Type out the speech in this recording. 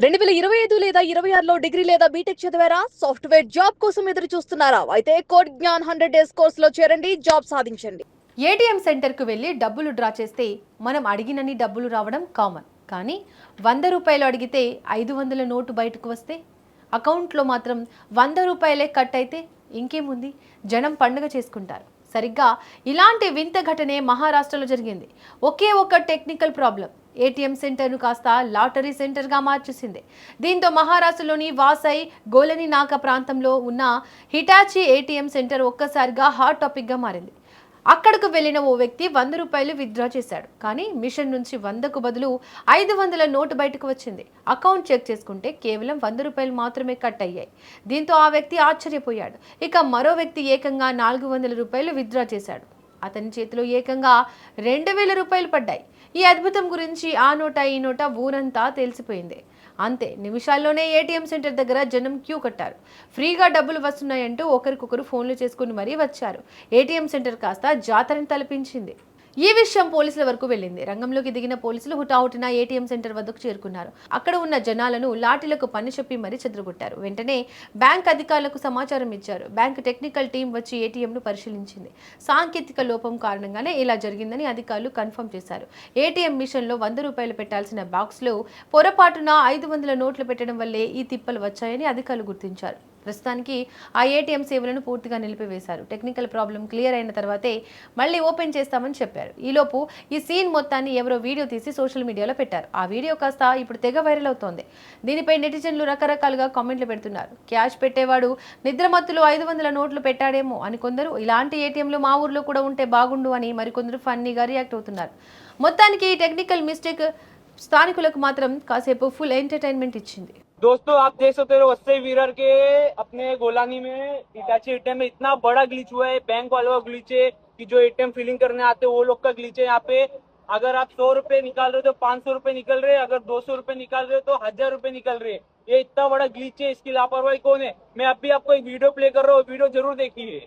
2025 లేదా 26లో డిగ్రీ లేదా బీటెక్ చదివారా? సాఫ్ట్‌వేర్ జాబ్ కోసం ఎదురు చూస్తున్నారా? అయితే కోడ్ జ్ఞాన్ 100 డేస్ కోర్సులో చేరండి, జాబ్ సాధించండి. ఏటీఎం సెంటర్కు వెళ్ళి డబ్బులు డ్రా చేస్తే మనం అడిగినన్ని డబ్బులు రావడం కామన్. కానీ 100 రూపాయలు అడిగితే 500 నోటు బయటకు వస్తే అకౌంట్లో మాత్రం 100 రూపాయలే కట్ అయితే ఇంకేముంది, జనం పండుగ చేసుకుంటారు. సరిగ్గా ఇలాంటి వింత ఘటనే మహారాష్ట్రలో జరిగింది. ఒకే ఒక టెక్నికల్ ప్రాబ్లం ఏటీఎం సెంటర్ను కాస్త లాటరీ సెంటర్గా మార్చేసింది. దీంతో మహారాష్ట్రలోని వాసై గోలని నాక ప్రాంతంలో ఉన్న హిటాచి ఏటీఎం సెంటర్ ఒక్కసారిగా హాట్ టాపిక్గా మారింది. అక్కడకు వెళ్లిన ఓ వ్యక్తి 100 రూపాయలు విత్డ్రా చేశాడు. కానీ మిషన్ నుంచి 100కు బదులు 500 నోటు బయటకు వచ్చింది. అకౌంట్ చెక్ చేసుకుంటే కేవలం 100 రూపాయలు మాత్రమే కట్ అయ్యాయి. దీంతో ఆ వ్యక్తి ఆశ్చర్యపోయాడు. ఇక మరో వ్యక్తి ఏకంగా 400 రూపాయలు విత్డ్రా చేశాడు. అతని చేతిలో ఏకంగా 2000 రూపాయలు పడ్డాయి. ఈ అద్భుతం గురించి ఆ నోటా ఈ నోటా ఊరంతా తెలిసిపోయింది. అంతే నిమిషాల్లోనే ఏటీఎం సెంటర్ దగ్గర జనం క్యూ కట్టారు. ఫ్రీగా డబ్బులు వస్తున్నాయంటూ ఒకరికొకరు ఫోన్లు చేసుకుని మరీ వచ్చారు. ఏటీఎం సెంటర్ కాస్త జాతరని తలపించింది. ఈ విషయం పోలీసుల వరకు వెళ్ళింది. రంగంలోకి దిగిన పోలీసులు హుటాహుటిన ఏటీఎం సెంటర్ వద్దకు చేరుకున్నారు. అక్కడ ఉన్న జనాలను లాఠీలకు పని చెప్పి మరీ చెదరగొట్టారు. వెంటనే బ్యాంక్ అధికారులకు సమాచారం ఇచ్చారు. బ్యాంక్ టెక్నికల్ టీం వచ్చి ఏటీఎంను పరిశీలించింది. సాంకేతిక లోపం కారణంగానే ఇలా జరిగిందని అధికారులు కన్ఫర్మ్ చేశారు. ఏటీఎం మిషన్లో 100 రూపాయలు పెట్టాల్సిన బాక్స్లో పొరపాటున 500 నోట్లు పెట్టడం వల్లే ఈ తిప్పలు వచ్చాయని అధికారులు గుర్తించారు. ప్రస్తుతానికి ఆ ఏటీఎం సేవలను పూర్తిగా నిలిపివేశారు. టెక్నికల్ ప్రాబ్లం క్లియర్ అయిన తర్వాతే మళ్ళీ ఓపెన్ చేస్తామని చెప్పారు. ఈలోపు ఈ సీన్ మొత్తాన్ని ఎవరో వీడియో తీసి సోషల్ మీడియాలో పెట్టారు. ఆ వీడియో కాస్త ఇప్పుడు తెగ వైరల్ అవుతోంది. దీనిపై నెటిజన్లు రకరకాలుగా కామెంట్లు పెడుతున్నారు. క్యాష్ పెట్టేవాడు నిద్రమత్తులో 500 నోట్లు పెట్టాడేమో అని కొందరు, ఇలాంటి ఏటీఎంలు మా ఊర్లో కూడా ఉంటే బాగుండు అని మరికొందరు ఫన్నీగా రియాక్ట్ అవుతున్నారు. మొత్తానికి ఈ టెక్నికల్ మిస్టేక్ స్థానికులకు మాత్రం కాసేపు ఫుల్ ఎంటర్టైన్మెంట్ ఇచ్చింది. दोस्तों आप देख सकते हो वस्ते विरार के अपने गोलानी में इटाची एटीएम में इतना बड़ा ग्लिच हुआ है। बैंक वालों का ग्लिच है कि जो एटीएम फिलिंग करने आते हैं वो लोग का ग्लिच है। यहाँ पे अगर आप 100 रुपए निकाल रहे हो तो 500 रुपए निकल रहे, अगर 200 रुपए निकाल रहे हो तो 1000 रुपए निकल रहे। ये इतना बड़ा ग्लिच है, इसकी लापरवाही कौन है? मैं अभी आपको एक वीडियो प्ले कर रहा हूँ, वीडियो जरूर देखिए।